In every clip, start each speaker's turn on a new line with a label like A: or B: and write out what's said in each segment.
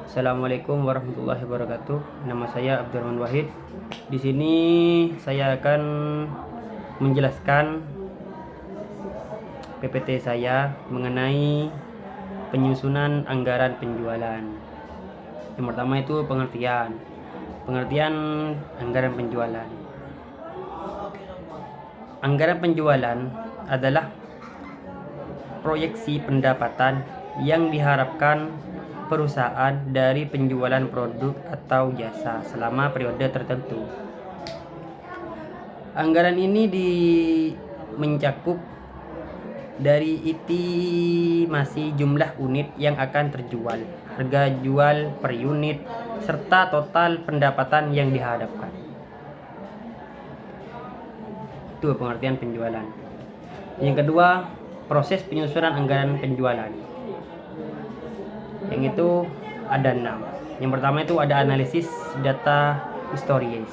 A: Assalamualaikum warahmatullahi wabarakatuh. Nama saya Abdurrahman Wahid. Di sini saya akan menjelaskan PPT saya mengenai penyusunan anggaran penjualan. Yang pertama itu pengertian anggaran penjualan. Anggaran penjualan adalah proyeksi pendapatan yang diharapkan perusahaan dari penjualan produk atau jasa selama periode tertentu. Anggaran ini mencakup dari estimasi jumlah unit yang akan terjual, harga jual per unit, serta total pendapatan yang dihadapkan. Itu pengertian penjualan. Yang kedua, proses penyusunan anggaran penjualan. Yang itu ada 6. Yang pertama itu ada analisis data historis,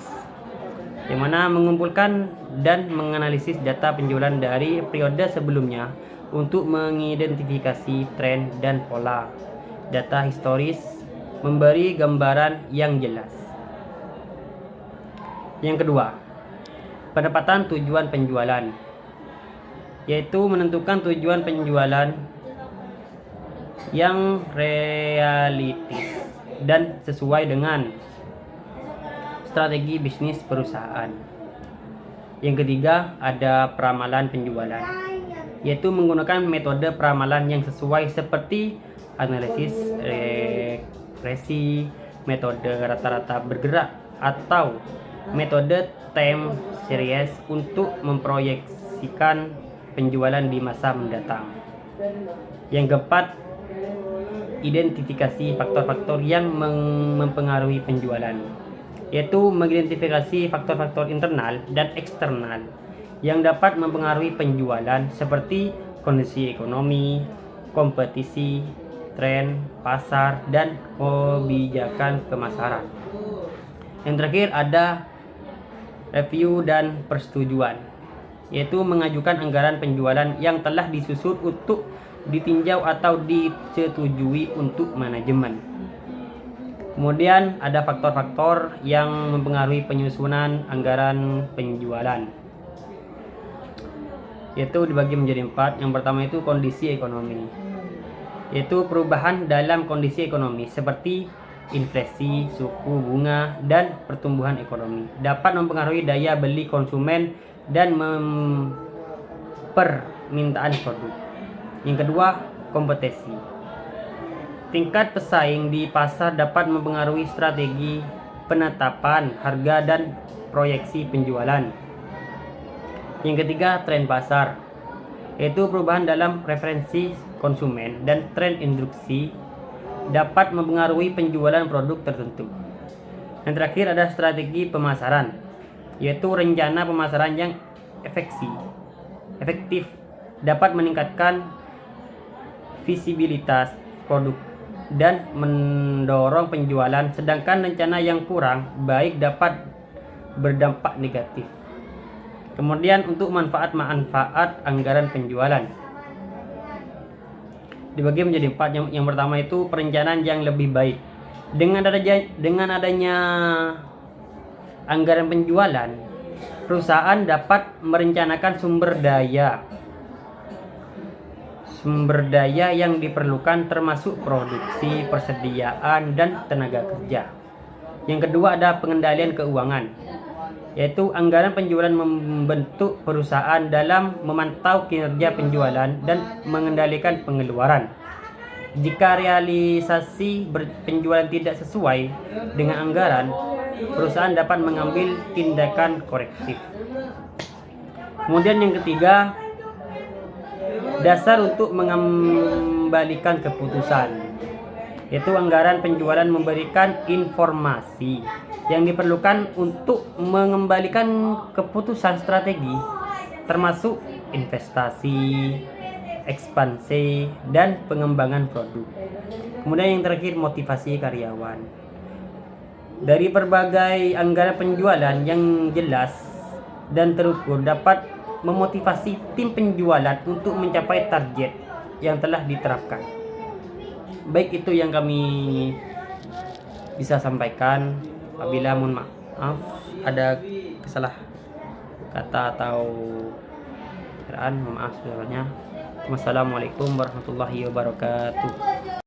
A: yang mana mengumpulkan dan menganalisis data penjualan dari periode sebelumnya untuk mengidentifikasi tren dan pola. Data historis memberi gambaran yang jelas. Yang kedua, penempatan tujuan penjualan, yaitu menentukan tujuan penjualan yang realistis dan sesuai dengan strategi bisnis perusahaan. Yang ketiga, ada peramalan penjualan, yaitu menggunakan metode peramalan yang sesuai seperti analisis regresi, metode rata-rata bergerak, atau metode time series untuk memproyeksikan penjualan di masa mendatang. Yang keempat, identifikasi faktor-faktor yang mempengaruhi penjualan, yaitu mengidentifikasi faktor-faktor internal dan eksternal yang dapat mempengaruhi penjualan seperti kondisi ekonomi, kompetisi, tren pasar, dan kebijakan pemasaran. Yang terakhir ada review dan persetujuan, yaitu mengajukan anggaran penjualan yang telah disusun untuk ditinjau atau disetujui untuk manajemen. Kemudian ada faktor-faktor yang mempengaruhi penyusunan anggaran penjualan, yaitu dibagi menjadi 4. Yang pertama itu kondisi ekonomi, yaitu perubahan dalam kondisi ekonomi seperti inflasi, suku bunga, dan pertumbuhan ekonomi dapat mempengaruhi daya beli konsumen dan permintaan produk. Yang kedua, kompetisi. Tingkat pesaing di pasar dapat mempengaruhi strategi penetapan harga dan proyeksi penjualan. Yang ketiga, tren pasar, yaitu perubahan dalam preferensi konsumen dan tren industri dapat mempengaruhi penjualan produk tertentu. Yang terakhir ada strategi pemasaran, yaitu rencana pemasaran yang efektif dapat meningkatkan visibilitas produk dan mendorong penjualan, sedangkan rencana yang kurang baik dapat berdampak negatif. Kemudian untuk manfaat anggaran penjualan dibagi menjadi 4. Yang pertama itu perencanaan yang lebih baik. Dengan adanya anggaran penjualan, perusahaan dapat merencanakan sumber daya yang diperlukan, termasuk produksi, persediaan, dan tenaga kerja. Yang kedua ada pengendalian keuangan, yaitu anggaran penjualan membentuk perusahaan dalam memantau kinerja penjualan dan mengendalikan pengeluaran. Jika realisasi penjualan tidak sesuai dengan anggaran, perusahaan dapat mengambil tindakan korektif. Kemudian yang ketiga, dasar untuk mengembalikan keputusan, yaitu anggaran penjualan memberikan informasi yang diperlukan untuk mengembalikan keputusan strategi, termasuk investasi, ekspansi, dan pengembangan produk. Kemudian yang terakhir, motivasi karyawan. Dari berbagai anggaran penjualan yang jelas dan terukur dapat memotivasi tim penjualan untuk mencapai target yang telah diterapkan. Baik, itu yang kami bisa sampaikan. Apabila mohon maaf ada kesalah kata atau mohon maaf sebenarnya. Wassalamualaikum warahmatullahi wabarakatuh.